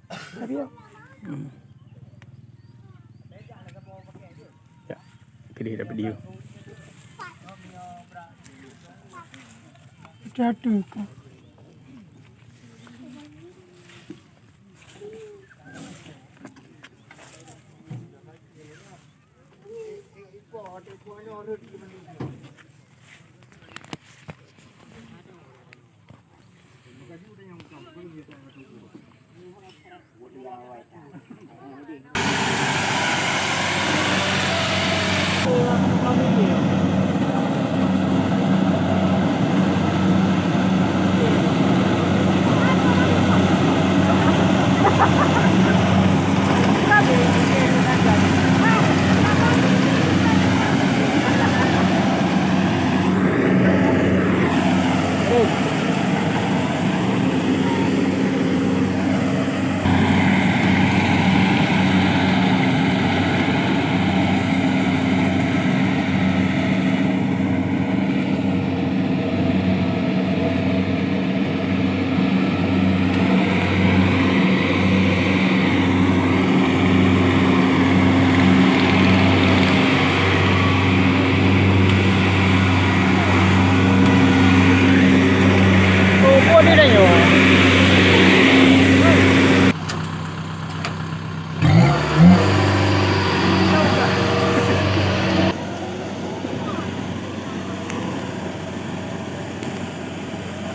Tapi ya. Ya. Gede dapat dia. Jatuh.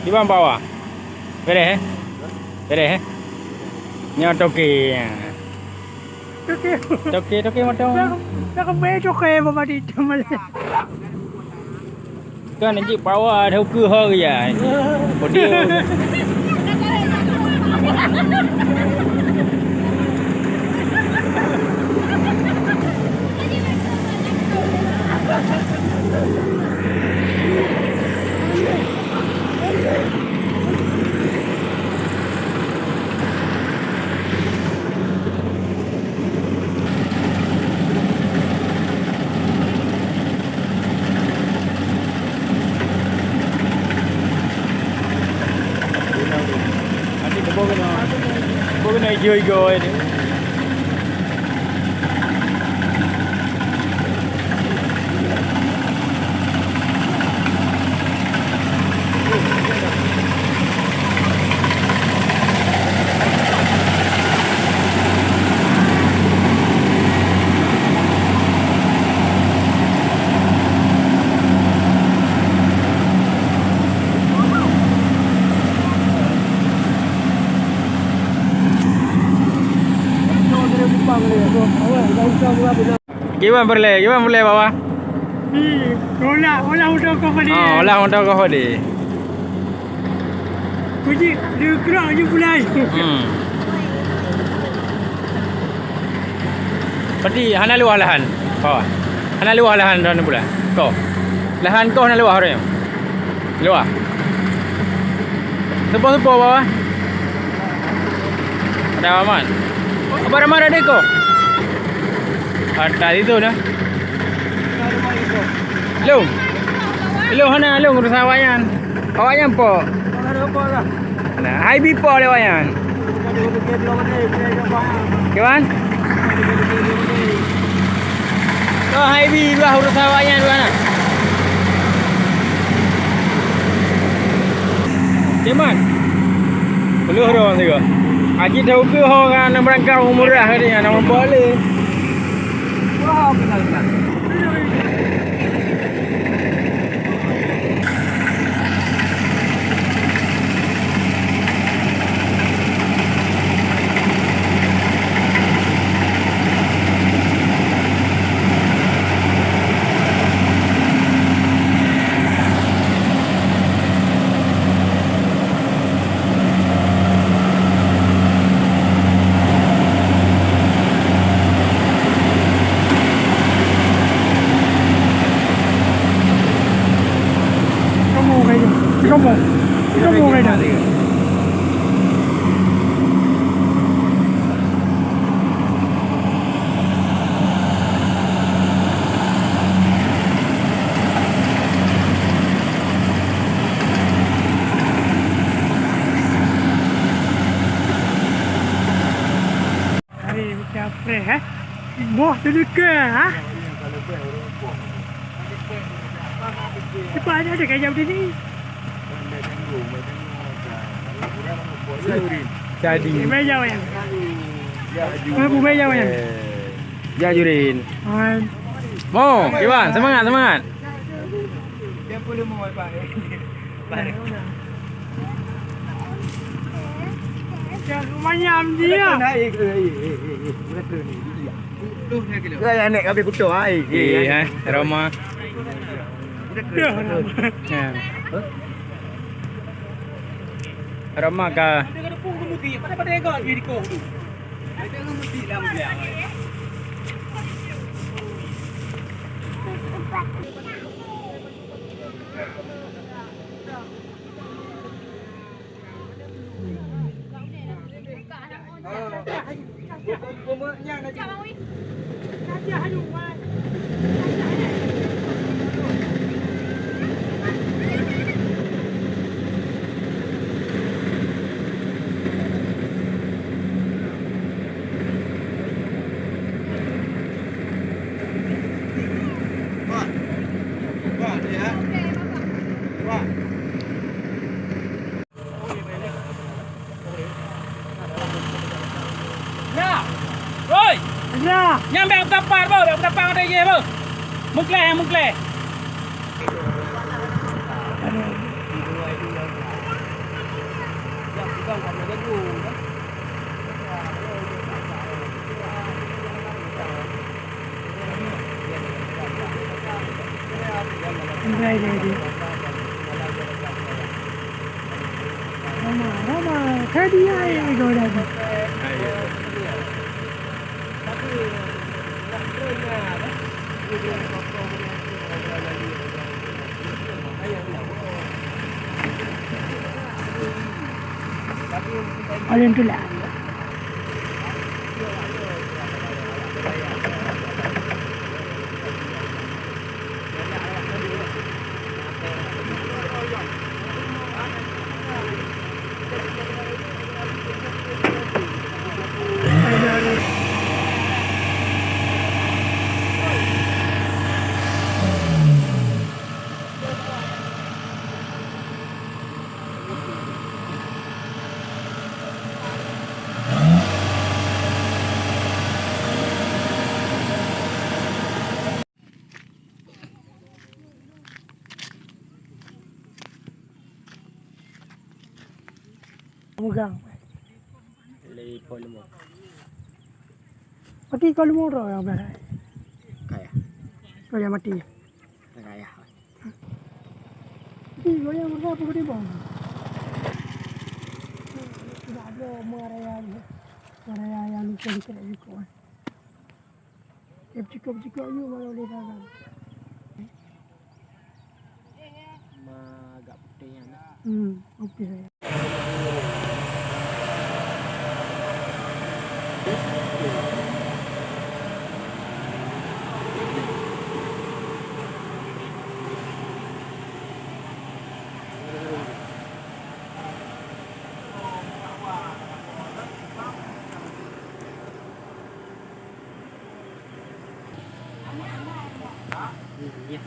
Di bawah. Beres. Beres. Nya toke. Toke macam. Nak bejo ke bapa di tempat. Kan nanti bawa ada ke hari ya. Bodi. Bố này vui rồi đấy. Gimana boleh bawa? Olah untuk kau beli. Oh, olah untuk kau beli. Kuji dia kerak je pulai. Berarti hana luah lahan. Bawa. Hana luah lahan dah pula. Kau. Lahan kau hana luah orang. Luah. Sepo bawa. Ada aman. Apa ramai ada kau? Ada itu dah. Long hana long urus awayan. Awayan po. Nah, IB po lewayan. Kawan? Oh, IB dua urus awayan dua nak. Cuman belum orang juga. Haji tahu ke orang nak berangkat umrah ni nak boleh. Wah, benar. Kamu kayak dah. Moh tu dekat ha. Cepat ada kayak macam ni. Jadi. Meja yang. Aku meja yang. Ya Jurin. Han. Mo, Iwan, semangat, semangat. Dia boleh mau apa ni? Jangan manyam dia. Naik ke? Berapa ni? Tu nak kilo. Kau yang naik habis kutu ah. Roma. Ya. Ya. Roma ka. Dia kena pung kemudian. Pada egak dia di kau tu. Ada ngemudi dah bilang. Rồi, Ya. nhắm bèo tập bàn bơ, bèo tập bàn ở đây ghê bơ. Mục lè, mục lè. Andai dia. Rama, tadi ai go dah. Alin tu lah. Megang. Lepo lemo. Mati kalau murah yang benar. Kaya. Kau yang mati. Kaya. Kau yang murah apa kau bang? Tidak ada merayan yang lupa kita juga. Jika you malu boleh dalam. Agak putih yang. Okey saya. Dia.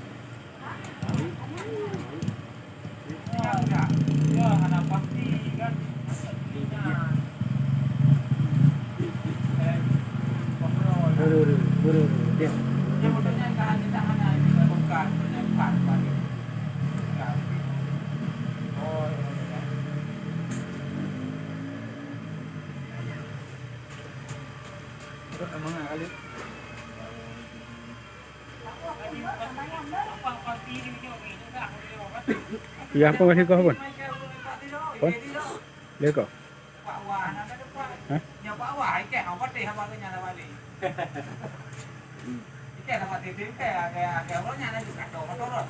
Ya apa masih kau pun? Pun? Dia kau? Hah? Nhà bão hỏa kẻ họ bắt đi hai ba cái nhà là ba đi. Kẻ là mà tìm kẻ nó nhà này được cả đồ nó tốt rồi.